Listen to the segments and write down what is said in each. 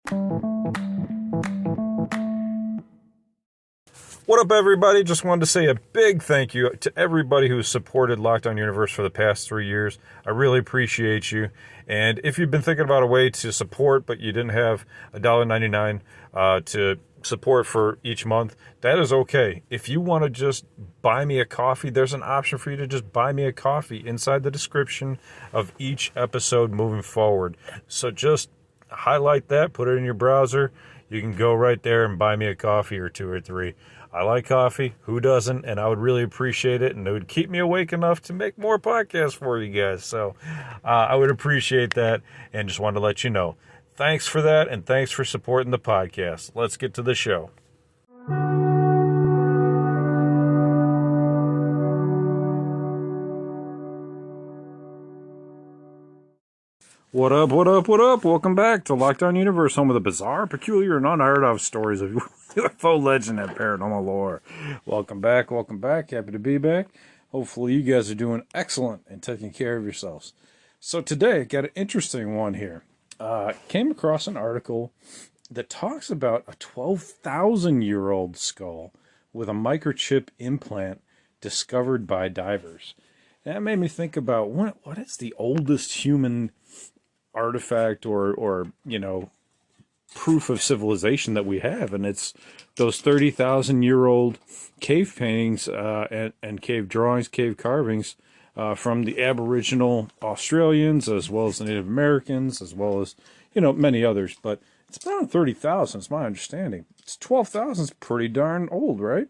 What up, everybody? Just wanted to say a big thank you to everybody who's supported Lockdown Universe for the past 3 years. I really appreciate you. And if you've been thinking about a way to support, but you didn't have $1.99 to support for each month, that is okay. If you want to just buy me a coffee, there's an option for you to just buy me a coffee inside the description of each episode moving forward. So just highlight that, put it in your browser. You can go right there and buy me a coffee or 2 or 3. I like coffee. Who doesn't? And I would really appreciate it. And it would keep me awake enough to make more podcasts for you guys. So I would appreciate that. And just wanted to let you know. Thanks for that. And thanks for supporting the podcast. Let's get to the show. What up, what up, what up? Welcome back to Lockdown Universe, home of the bizarre, peculiar, and unheard of stories of UFO legend and paranormal lore. Welcome back, welcome back. Happy to be back. Hopefully you guys are doing excellent and taking care of yourselves. So today, got an interesting one here. Came across an article that talks about a 12,000-year-old skull with a microchip implant discovered by divers. And that made me think about what is the oldest human artifact or proof of civilization that we have, and it's those 30,000-year-old cave paintings and cave drawings, cave carvings from the Aboriginal Australians, as well as the Native Americans, as well as many others. But it's around 30,000, it's my understanding. It's 12,000 is pretty darn old, right?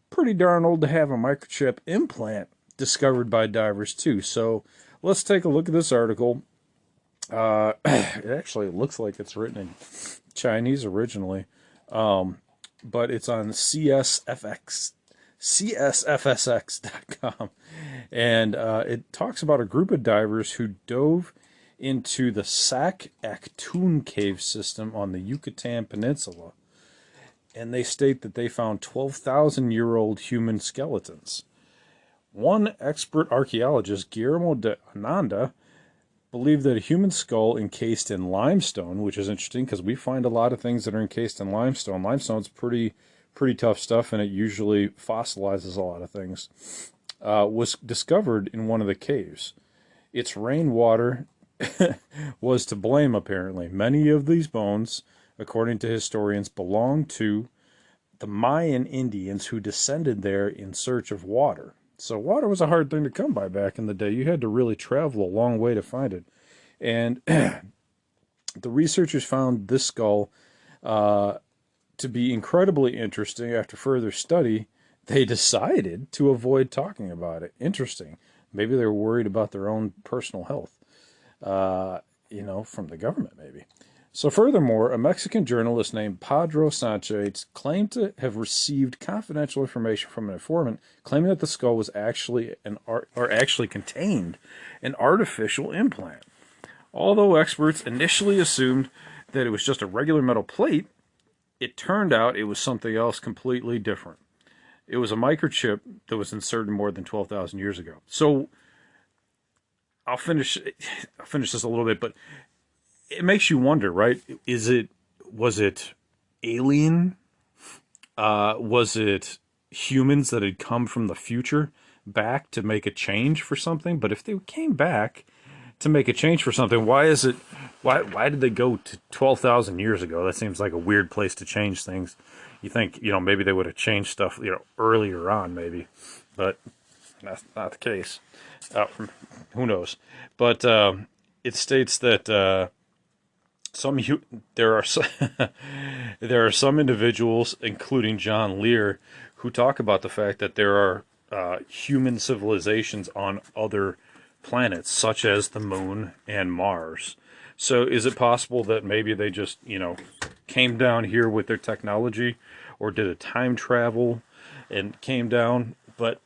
Pretty darn old to have a microchip implant discovered by divers too. So let's take a look at this article. It actually looks like it's written in Chinese originally, but it's on csfsx.com, and it talks about a group of divers who dove into the Sac Actun cave system on the Yucatan Peninsula, and they state that they found 12,000-year-old human skeletons. One expert archaeologist, Guillermo de Ananda, believe that a human skull encased in limestone, which is interesting because we find a lot of things that are encased in limestone. Limestone's pretty tough stuff, and it usually fossilizes a lot of things, was discovered in one of the caves. Its rainwater was to blame, apparently. Many of these bones, according to historians, belong to the Mayan Indians who descended there in search of water. So water was a hard thing to come by back in the day. You had to really travel a long way to find it. And the researchers found this skull to be incredibly interesting. After further study, they decided to avoid talking about it. Interesting. Maybe they were worried about their own personal health, from the government maybe. So furthermore, a Mexican journalist named Pedro Sanchez claimed to have received confidential information from an informant claiming that the skull was actually contained an artificial implant. Although experts initially assumed that it was just a regular metal plate, it turned out it was something else completely different. It was a microchip that was inserted more than 12,000 years ago. So I'll finish this a little bit, but it makes you wonder, right? Was it alien? Was it humans that had come from the future back to make a change for something? But if they came back to make a change for something, why did they go to 12,000 years ago? That seems like a weird place to change things. You think, maybe they would have changed stuff, earlier on, maybe. But that's not the case. Who knows? But it states that there are some individuals, including John Lear, who talk about the fact that there are human civilizations on other planets, such as the Moon and Mars. So is it possible that maybe they just, came down here with their technology, or did a time travel and came down? But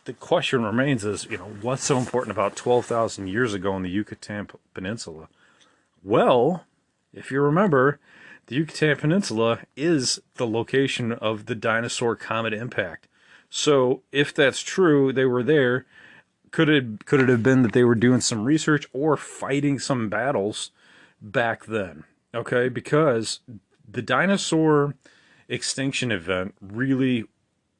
the question remains is, what's so important about 12,000 years ago in the Yucatan Peninsula? Well, if you remember, the Yucatan Peninsula is the location of the dinosaur comet impact. So if that's true, they were there. Could it have been that they were doing some research or fighting some battles back then? Okay, because the dinosaur extinction event really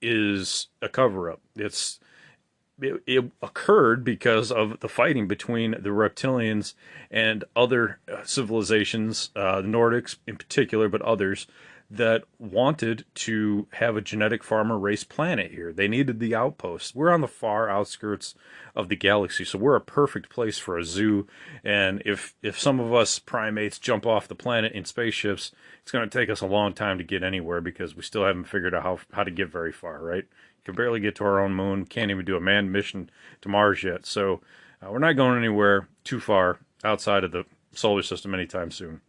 is a cover up. It occurred because of the fighting between the reptilians and other civilizations, the Nordics in particular, but others that wanted to have a genetic farmer race planet here. They needed the outposts. We're on the far outskirts of the galaxy, so we're a perfect place for a zoo. And if some of us primates jump off the planet in spaceships, it's going to take us a long time to get anywhere because we still haven't figured out how to get very far, right? Can barely get to our own moon. Can't even do a manned mission to Mars yet. So we're not going anywhere too far outside of the solar system anytime soon.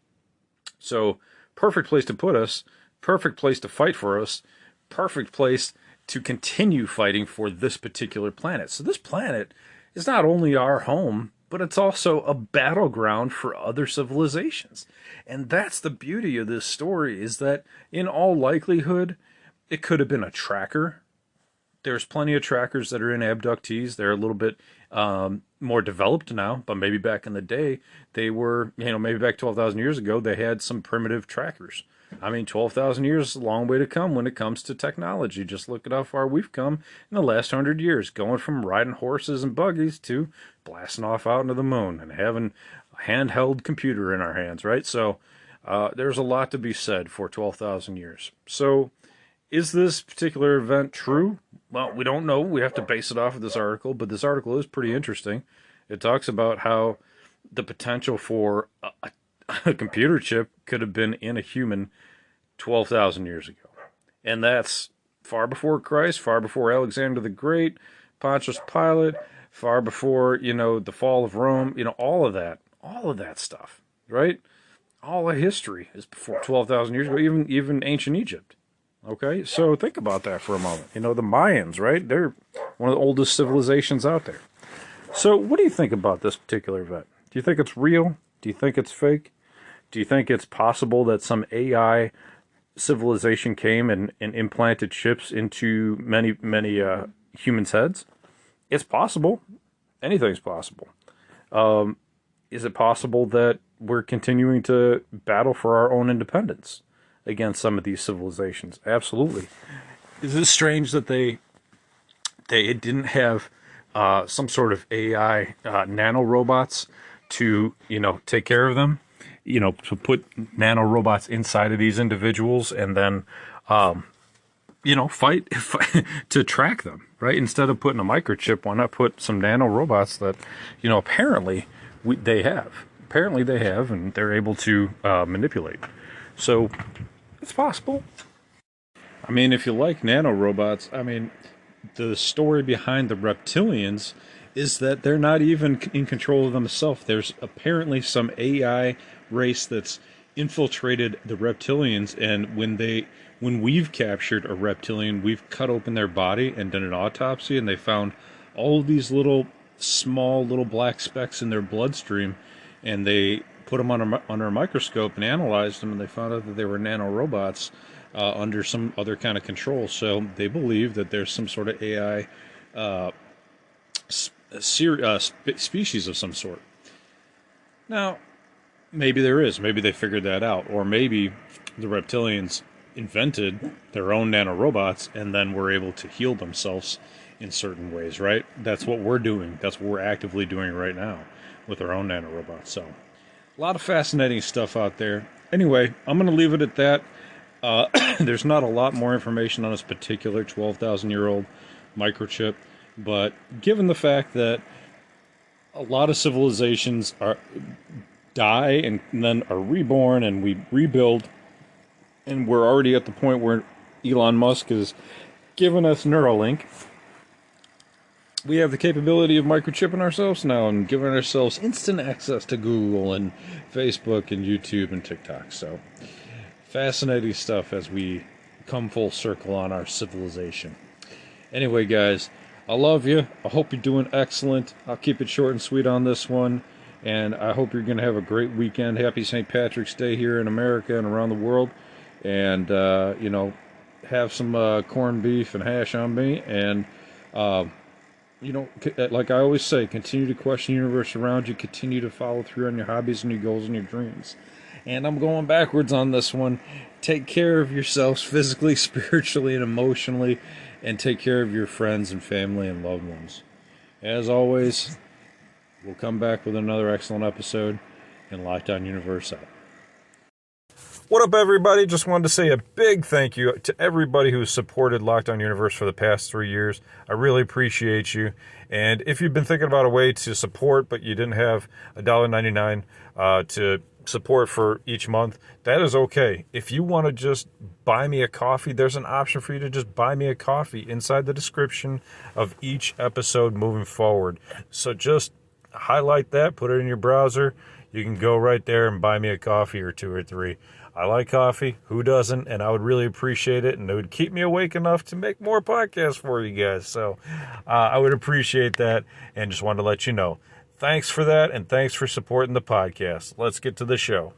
So perfect place to put us. Perfect place to fight for us. Perfect place to continue fighting for this particular planet. So this planet is not only our home, but it's also a battleground for other civilizations. And that's the beauty of this story, is that in all likelihood, it could have been a tracker. There's plenty of trackers that are in abductees. They're a little bit more developed now, but maybe back in the day, they were, maybe back 12,000 years ago, they had some primitive trackers. I mean, 12,000 years is a long way to come when it comes to technology. Just look at how far we've come in the last 100 years, going from riding horses and buggies to blasting off out into the moon and having a handheld computer in our hands, right? So there's a lot to be said for 12,000 years. So is this particular event true? Well, we don't know. We have to base it off of this article, but this article is pretty interesting. It talks about how the potential for a computer chip could have been in a human 12,000 years ago. And that's far before Christ, far before Alexander the Great, Pontius Pilate, far before, the fall of Rome, all of that stuff, right? All of history is before 12,000 years ago, even ancient Egypt. Okay, so think about that for a moment. The Mayans, right? They're one of the oldest civilizations out there. So what do you think about this particular event? Do you think it's real? Do you think it's fake? Do you think it's possible that some AI civilization came and implanted chips into many humans' heads? It's possible. Anything's possible. Is it possible that we're continuing to battle for our own independence against some of these civilizations? Absolutely. Is it strange that they didn't have some sort of AI nanorobots to take care of them? To put nanorobots inside of these individuals and then fight to track them, right? Instead of putting a microchip, why not put some nanorobots that apparently they have. Apparently they have, and they're able to manipulate. So it's possible. I mean, if you like nanorobots, I mean, the story behind the reptilians is that they're not even in control of themselves. There's apparently some AI race that's infiltrated the reptilians, and when we've captured a reptilian, we've cut open their body and done an autopsy, and they found all of these small little black specks in their bloodstream, and they put them under a microscope and analyzed them, and they found out that they were nanorobots under some other kind of control. So they believe that there's some sort of AI species of some sort. Now, maybe there is. Maybe they figured that out. Or maybe the reptilians invented their own nanorobots and then were able to heal themselves in certain ways, right? That's what we're doing. That's what we're actively doing right now with our own nanorobots. So, a lot of fascinating stuff out there. Anyway, I'm going to leave it at that. There's not a lot more information on this particular 12,000-year-old microchip, but given the fact that a lot of civilizations die and then are reborn and we rebuild, and we're already at the point where Elon Musk has given us Neuralink, we have the capability of microchipping ourselves now and giving ourselves instant access to Google and Facebook and YouTube and TikTok. So, fascinating stuff as we come full circle on our civilization. Anyway, guys, I love you. I hope you're doing excellent. I'll keep it short and sweet on this one. And I hope you're going to have a great weekend. Happy St. Patrick's Day here in America and around the world. And, have some corned beef and hash on me. And, like I always say, continue to question the universe around you. Continue to follow through on your hobbies and your goals and your dreams. And I'm going backwards on this one. Take care of yourselves physically, spiritually, and emotionally, and take care of your friends and family and loved ones. As always, we'll come back with another excellent episode, and Lockdown Universe out. What up, everybody? Just wanted to say a big thank you to everybody who's supported Lockdown Universe for the past 3 years. I really appreciate you. And if you've been thinking about a way to support, but you didn't have $1.99 to support for each month, that is okay. If you want to just buy me a coffee, there's an option for you to just buy me a coffee inside the description of each episode moving forward. So just highlight that, put it in your browser. You can go right there and buy me a coffee or 2 or 3. I like coffee. Who doesn't? And I would really appreciate it. And it would keep me awake enough to make more podcasts for you guys. So I would appreciate that. And just wanted to let you know. Thanks for that. And thanks for supporting the podcast. Let's get to the show.